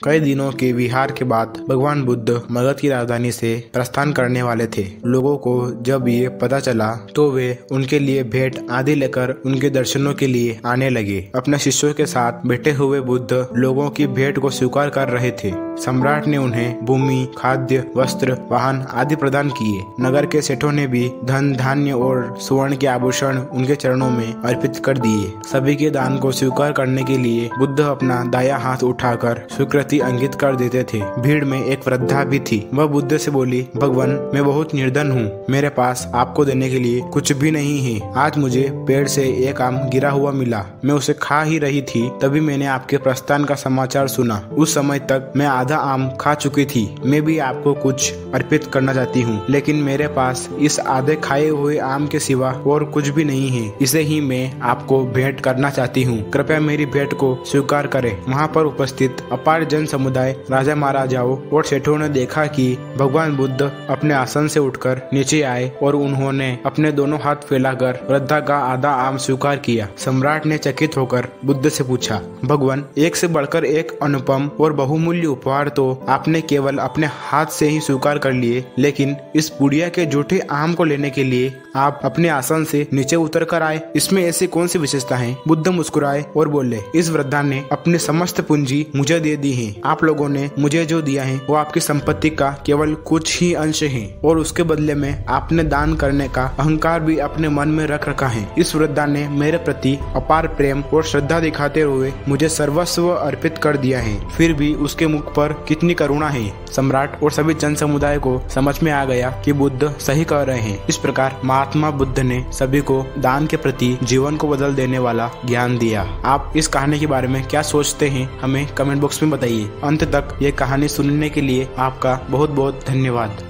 कई दिनों के विहार के बाद भगवान बुद्ध मगध की राजधानी से प्रस्थान करने वाले थे। लोगों को जब ये पता चला तो वे उनके लिए भेंट आदि लेकर उनके दर्शनों के लिए आने लगे। अपने शिष्यों के साथ बैठे हुए बुद्ध लोगों की भेंट को स्वीकार कर रहे थे। सम्राट ने उन्हें भूमि, खाद्य, वस्त्र, वाहन आदि प्रदान किए। नगर के सेठों ने भी धन, धान्य और स्वर्ण के आभूषण उनके चरणों में अर्पित कर दिए। सभी के दान को स्वीकार करने के लिए बुद्ध अपना दाया हाथ उठाकर स्वीकृति अंकित कर देते थे। भीड़ में एक वृद्धा भी थी। वह बुद्ध से बोली, भगवान, मैं बहुत निर्धन हूँ। मेरे पास आपको देने के लिए कुछ भी नहीं है। आज मुझे पेड़ से एक आम गिरा हुआ मिला। मैं उसे खा ही रही थी, तभी मैंने आपके प्रस्थान का समाचार सुना। उस समय तक मैं आधा आम खा चुकी थी। मैं भी आपको कुछ अर्पित करना चाहती हूँ, लेकिन मेरे पास इस आधे खाए हुए आम के सिवा और कुछ भी नहीं है। इसे ही मैं आपको भेंट करना चाहती हूँ। कृपया मेरी भेंट को स्वीकार करें। वहाँ पर उपस्थित अपार जन समुदाय, राजा महाराजाओं और सेठों ने देखा कि भगवान बुद्ध अपने आसन से उठकर नीचे आए और उन्होंने अपने दोनों हाथ फैलाकर वृद्धा का आधा आम स्वीकार किया। सम्राट ने चकित होकर बुद्ध से पूछा, भगवान, एक से बढ़कर एक अनुपम और बहुमूल्य उपहार तो आपने केवल अपने हाथ से ही स्वीकार कर लिए, लेकिन इस बुढ़िया के जूठे आम को लेने के लिए आप अपने आसन से नीचे उतर कर आए। इसमें ऐसी कौन सी विशेषता है? बुद्ध मुस्कुराए और बोले, इस वृद्धा ने अपनी समस्त पूंजी मुझे दे दी है। आप लोगों ने मुझे जो दिया है वो आपकी संपत्ति का केवल कुछ ही अंश है, और उसके बदले में आपने दान करने का अहंकार भी अपने मन में रख रखा है। इस वृद्धा ने मेरे प्रति अपार प्रेम और श्रद्धा दिखाते हुए मुझे सर्वस्व अर्पित कर दिया है, फिर भी उसके मुख पर कितनी करुणा है। सम्राट और सभी जन समुदाय को समझ में आ गया कि बुद्ध सही कह रहे हैं। इस प्रकार महात्मा बुद्ध ने सभी को दान के प्रति जीवन को बदल देने वाला ज्ञान दिया। आप इस कहानी के बारे में क्या सोचते हैं, हमें कमेंट बॉक्स में बताइए। अंत तक ये कहानी सुनने के लिए आपका बहुत बहुत धन्यवाद।